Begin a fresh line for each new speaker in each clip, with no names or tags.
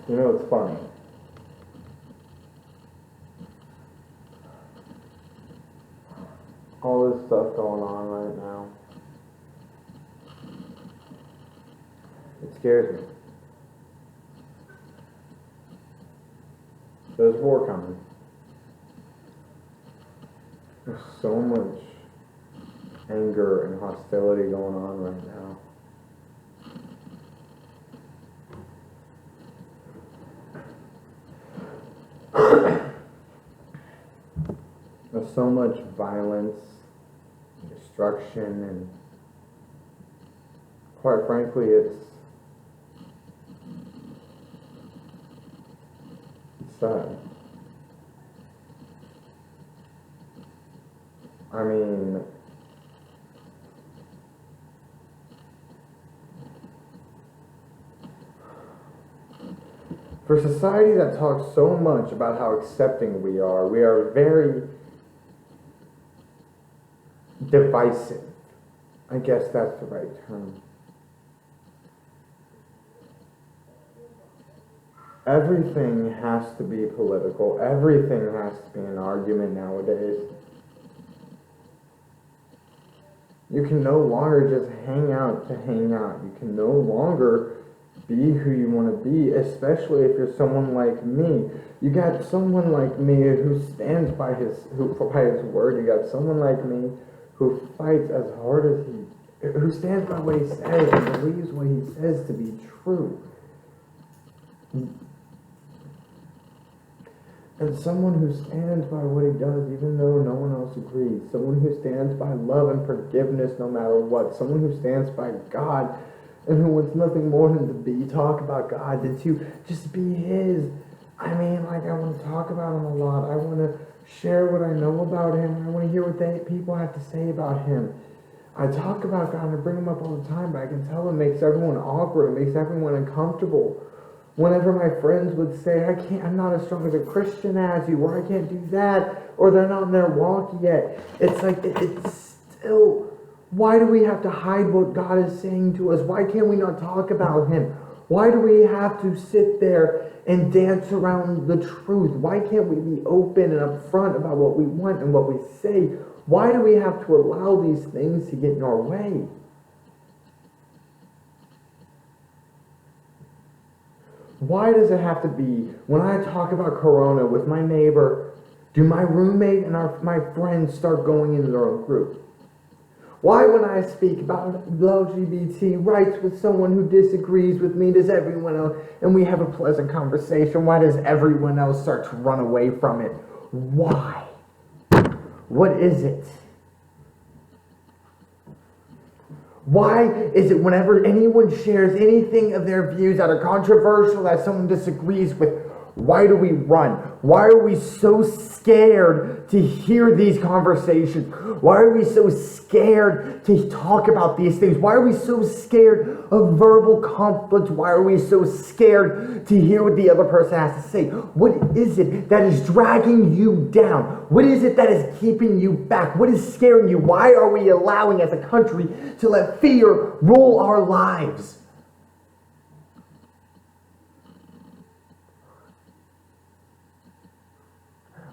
You know, it's funny. All this stuff going on right now. It scares me. There's war coming. There's so much anger and hostility going on right now. There's so much violence and destruction, and quite frankly, it's sad. I mean, for society that talks so much about how accepting we are very divisive. I guess that's the right term. Everything has to be political. Everything has to be an argument nowadays. You can no longer just hang out to hang out. You can no longer be who you want to be, especially if you're someone like me. You got someone like me who stands by his word. You got someone like me who fights as hard as who stands by what he says and believes what he says to be true. And someone who stands by what he does even though no one else agrees. Someone who stands by love and forgiveness no matter what. Someone who stands by God and who wants nothing more than to talk about God, than to just be his. I mean, like, I want to talk about him a lot. I want to share what I know about him. I want to hear what people have to say about him. I talk about God and I bring him up all the time, but I can tell it makes everyone awkward. It makes everyone uncomfortable. Whenever my friends would say, I'm not as strong as a Christian as you, or I can't do that, or they're not in their walk yet. It's like, it's still, why do we have to hide what God is saying to us? Why can't we not talk about him? Why do we have to sit there and dance around the truth? Why can't we be open and upfront about what we want and what we say? Why do we have to allow these things to get in our way? Why does it have to be, when I talk about Corona with my neighbor, do my roommate and my friends start going into their own group? Why, when I speak about LGBT rights with someone who disagrees with me, does everyone else, and we have a pleasant conversation, why does everyone else start to run away from it? Why? What is it? Why is it whenever anyone shares anything of their views that are controversial, that someone disagrees with, why do we run? Why are we so scared to hear these conversations? Why are we so scared to talk about these things? Why are we so scared of verbal conflict? Why are we so scared to hear what the other person has to say? What is it that is dragging you down? What is it that is keeping you back? What is scaring you? Why are we allowing as a country to let fear rule our lives?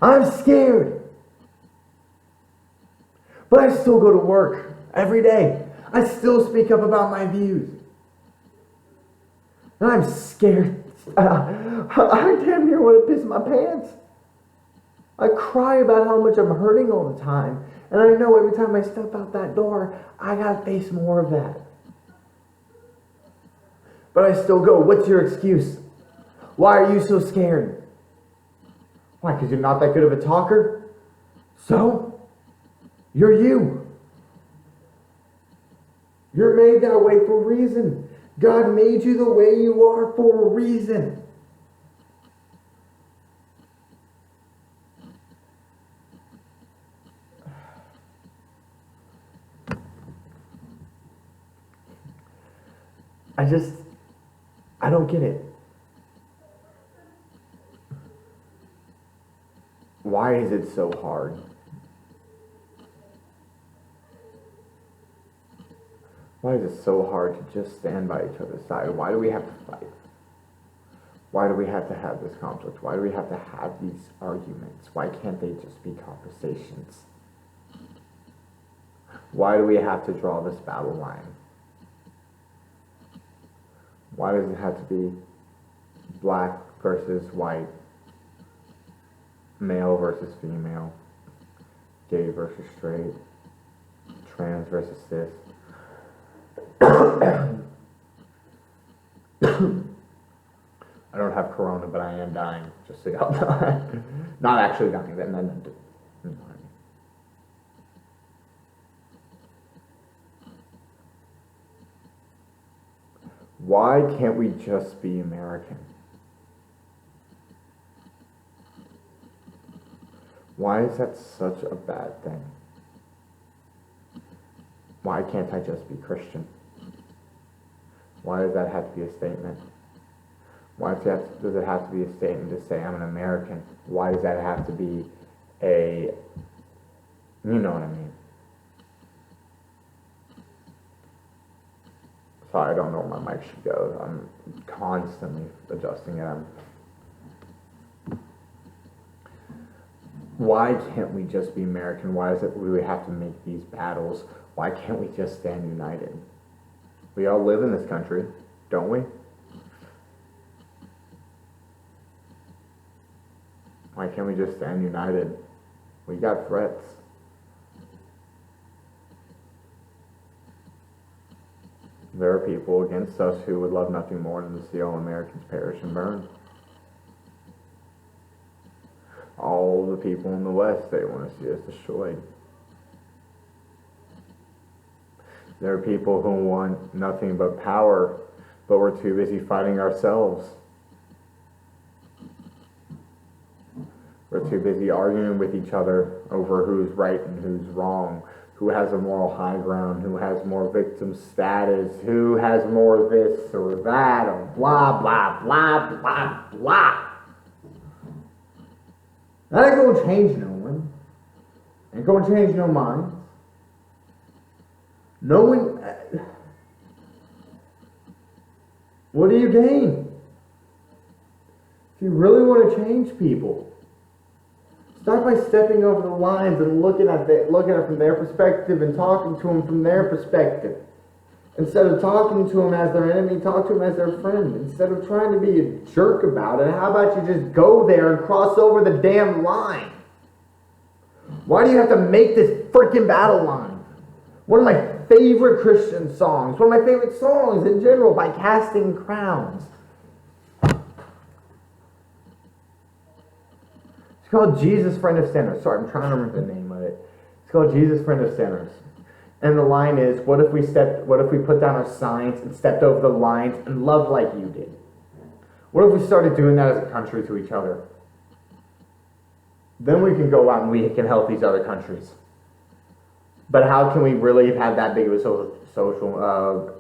I'm scared. But I still go to work every day. I still speak up about my views. And I'm scared. I damn near want to piss my pants. I cry about how much I'm hurting all the time. And I know every time I step out that door, I gotta face more of that. But I still go, what's your excuse? Why are you so scared? Why? Because you're not that good of a talker? So? You're you. You're made that way for a reason. God made you the way you are for a reason. I don't get it. Why is it so hard? Why is it so hard to just stand by each other's side? Why do we have to fight? Why do we have to have this conflict? Why do we have to have these arguments? Why can't they just be conversations? Why do we have to draw this battle line? Why does it have to be black versus white, male versus female, gay versus straight, trans versus cis? I don't have corona, but I am dying, just so y'all know. Not actually dying, that meant to, you know what I mean. Why can't we just be American? Why is that such a bad thing? Why can't I just be Christian? Why does that have to be a statement? Why does it have to be a statement to say I'm an American? Why does that have to be a, you know what I mean? Sorry, I don't know where my mic should go. I'm constantly adjusting it. Why can't we just be American? Why is it we have to make these battles? Why can't we just stand united? We all live in this country, don't we? Why can't we just stand united? We got threats. There are people against us who would love nothing more than to see all Americans perish and burn. All the people in the West, they want to see us destroyed. There are people who want nothing but power, but we're too busy fighting ourselves. We're too busy arguing with each other over who's right and who's wrong, who has a moral high ground, who has more victim status, who has more this or that, or blah, blah, blah, blah, blah. That ain't gonna change no one. Ain't gonna change no minds. No one. What do you gain? If you really want to change people, start by stepping over the lines and looking at it from their perspective and talking to them from their perspective. Instead of talking to them as their enemy, talk to them as their friend. Instead of trying to be a jerk about it, how about you just go there and cross over the damn line? Why do you have to make this freaking battle line? One of my favorite Christian songs, one of my favorite songs in general, by Casting Crowns. It's called Jesus, Friend of Sinners. Sorry, I'm trying to remember the name of it. It's called Jesus, Friend of Sinners. And the line is, what if we put down our signs and stepped over the lines and loved like you did? What if we started doing that as a country to each other? Then we can go out and we can help these other countries. But how can we really have that big of a social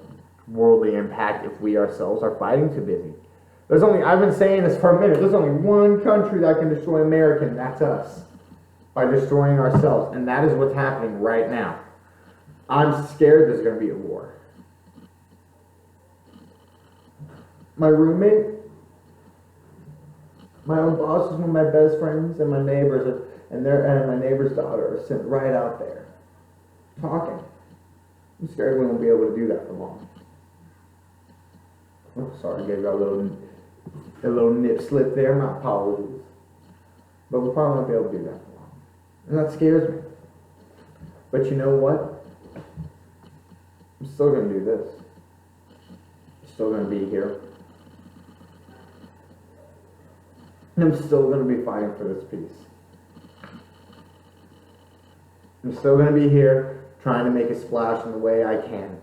worldly impact if we ourselves are fighting too busy? I've been saying this for a minute, there's only one country that can destroy America, and that's us. By destroying ourselves. And that is what's happening right now. I'm scared there's going to be a war. My roommate, my own boss, is one of my best friends, and my neighbors, and my neighbor's daughter are sitting right out there, talking. I'm scared we won't be able to do that for long. Oh, sorry, I gave you a little nip slip there. My apologies. But we probably won't be able to do that for long. And that scares me. But you know what? I'm still going to do this. I'm still going to be here. And I'm still going to be fighting for this peace. I'm still going to be here trying to make a splash in the way I can.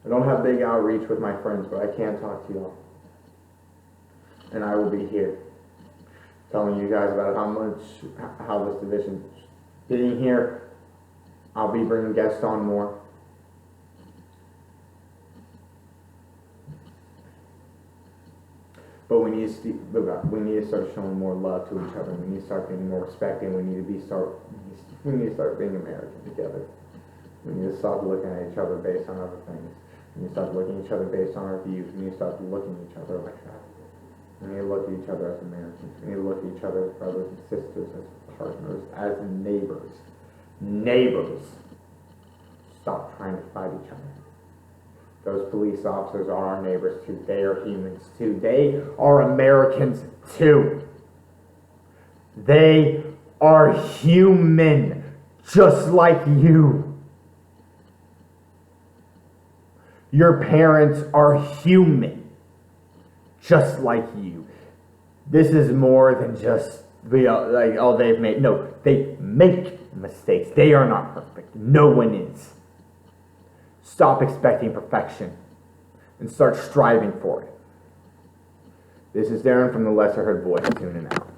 I don't have big outreach with my friends, but I can talk to y'all. And I will be here telling you guys about how this division being here. I'll be bringing guests on more. But we need to start showing more love to each other. We need to start being more respecting. We need to start being American together. We need to stop looking at each other based on other things. And you start looking at each other based on our views, and you start looking at each other like that. And you look at each other as Americans, and you look at each other as brothers and sisters, as partners, as neighbors. Neighbors. Stop trying to fight each other. Those police officers are our neighbors too. They are humans too. They are Americans too. They are human, just like you. Your parents are human, just like you. This is more than just like, oh, they've made. No, they make mistakes. They are not perfect. No one is. Stop expecting perfection and start striving for it. This is Darren from the Lesser Heard Voice, tuning out.